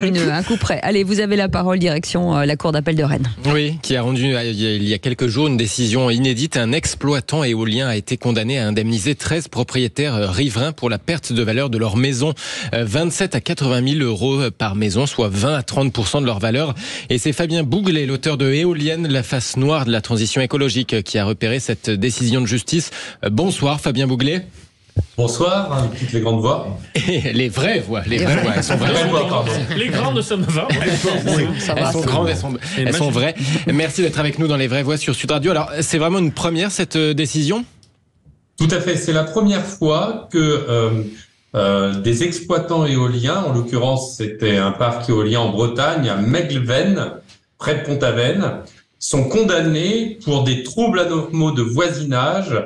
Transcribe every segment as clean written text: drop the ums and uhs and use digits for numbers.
Un coup près. Allez, vous avez la parole, direction la cour d'appel de Rennes. Oui, qui a rendu il y a quelques jours une décision inédite. Un exploitant éolien a été condamné à indemniser 13 propriétaires riverains pour la perte de valeur de leur maison. 27 à 80 000 euros par maison, soit 20 à 30% de leur valeur. Et c'est Fabien Bouglet, l'auteur de Éolienne, la face noire de la transition écologique, qui a repéré cette décision de justice. Bonsoir Fabien Bouglet. Bonsoir, toutes les grandes voix. Et les vraies voix, elles sont vraies. Les grandes sommes vraies. Elles sont vraies. Merci d'être avec nous dans les vraies voix sur Sud Radio. Alors, c'est vraiment une première, cette décision ? Tout à fait, c'est la première fois que des exploitants éoliens, en l'occurrence c'était un parc éolien en Bretagne, à Megleven, près de Pont-Aven, sont condamnés pour des troubles anormaux de voisinage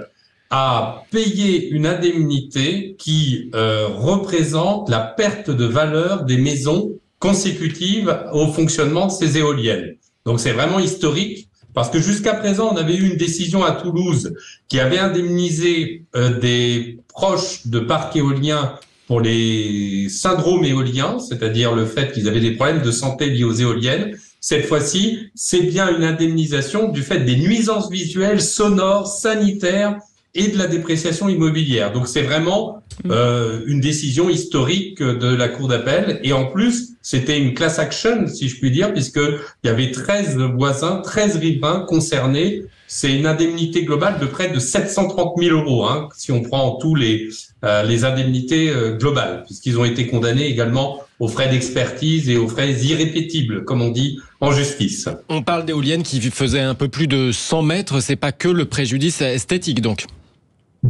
à payer une indemnité qui représente la perte de valeur des maisons consécutives au fonctionnement de ces éoliennes. Donc c'est vraiment historique, parce que jusqu'à présent, on avait eu une décision à Toulouse qui avait indemnisé des proches de parcs éoliens pour les syndromes éoliens, c'est-à-dire le fait qu'ils avaient des problèmes de santé liés aux éoliennes. Cette fois-ci, c'est bien une indemnisation du fait des nuisances visuelles, sonores, sanitaires, et de la dépréciation immobilière. Donc c'est vraiment une décision historique de la Cour d'appel. Et en plus, c'était une class action, si je puis dire, puisqu'il y avait 13 voisins, 13 riverains concernés. C'est une indemnité globale de près de 730 000 euros, si on prend tous les indemnités globales, puisqu'ils ont été condamnés également aux frais d'expertise et aux frais irrépétibles, comme on dit en justice. On parle d'éoliennes qui faisaient un peu plus de 100 mètres. C'est pas que le préjudice esthétique, donc.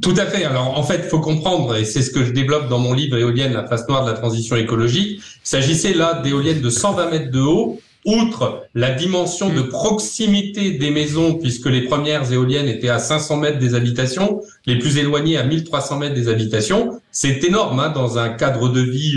Tout à fait. Alors, en fait, il faut comprendre, et c'est ce que je développe dans mon livre Éolienne, la face noire de la transition écologique. Il s'agissait là d'éoliennes de 120 mètres de haut, outre la dimension de proximité des maisons, puisque les premières éoliennes étaient à 500 mètres des habitations, les plus éloignées à 1300 mètres des habitations. C'est énorme, dans un cadre de vie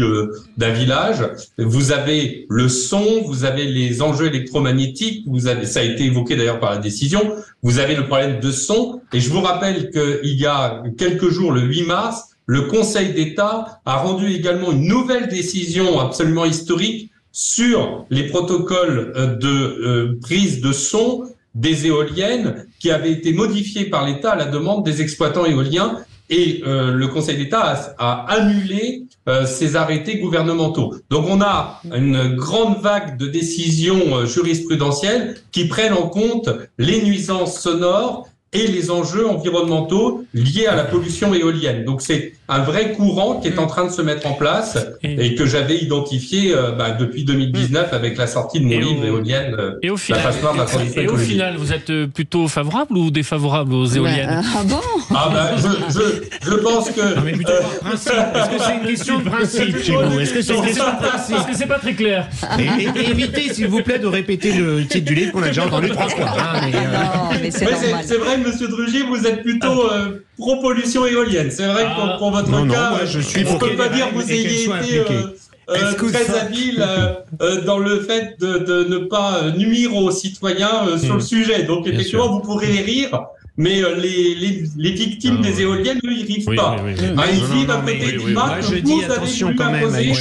d'un village. Vous avez le son, vous avez les enjeux électromagnétiques, ça a été évoqué d'ailleurs par la décision, vous avez le problème de son. Et je vous rappelle qu'il y a quelques jours, le 8 mars, le Conseil d'État a rendu également une nouvelle décision absolument historique sur les protocoles de prise de son des éoliennes qui avaient été modifiés par l'État à la demande des exploitants éoliens. Et le Conseil d'État a annulé ces arrêtés gouvernementaux. Donc on a une grande vague de décisions jurisprudentielles qui prennent en compte les nuisances sonores et les enjeux environnementaux liés à la pollution éolienne. Donc c'est un vrai courant qui est en train de se mettre en place et que j'avais identifié depuis 2019 avec la sortie de mon livre Éolienne, la face noire de la transition écologique. Et au final, vous êtes plutôt favorable ou défavorable aux éoliennes ? Ah bon ? Je pense que... Non, mais plutôt par principe. Est-ce que c'est une question de principe chez vous ? Est-ce que c'est une question de principe ? Parce que c'est pas très clair. Et évitez, s'il vous plaît, de répéter le titre du livre qu'on a déjà entendu 3 fois. Non, mais c'est normal. C'est vrai, monsieur Drugy, vous êtes plutôt pro-pollution éolienne. C'est vrai que pour votre cas, je suis on ne peut pas dire que vous ayez été très habile dans le fait de ne pas nuire aux citoyens sur le sujet. Donc effectivement, vous pourrez les rire. Mais les victimes des éoliennes, eux, ils rivent pas. Ils vivent à côté du parc que vous avez voulu imposer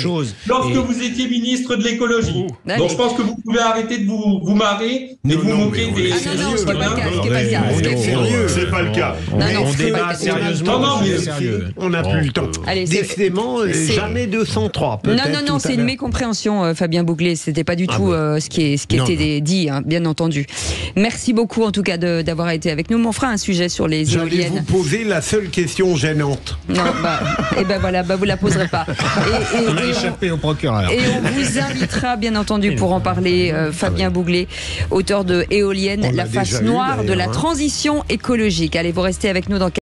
lorsque vous étiez ministre de l'écologie. Donc je pense que vous pouvez arrêter de vous marrer et vous moquer des... Non, ce n'est pas le cas. C'est pas le cas. On débat sérieusement. On n'a plus le temps. Décidément, jamais 203. Non, c'est une mécompréhension, Fabien Bouglet. C'était pas du tout ce qui était dit, bien entendu. Merci beaucoup, en tout cas, d'avoir été avec nous. On fera un sujet sur les éoliennes. J'allais vous poser la seule question gênante. Non, vous la poserez pas. On a échappé au procureur. Et on vous invitera, bien entendu, pour en parler, Fabien Bouglet, auteur de Éolienne, la face noire de la transition écologique. Allez, vous restez avec nous dans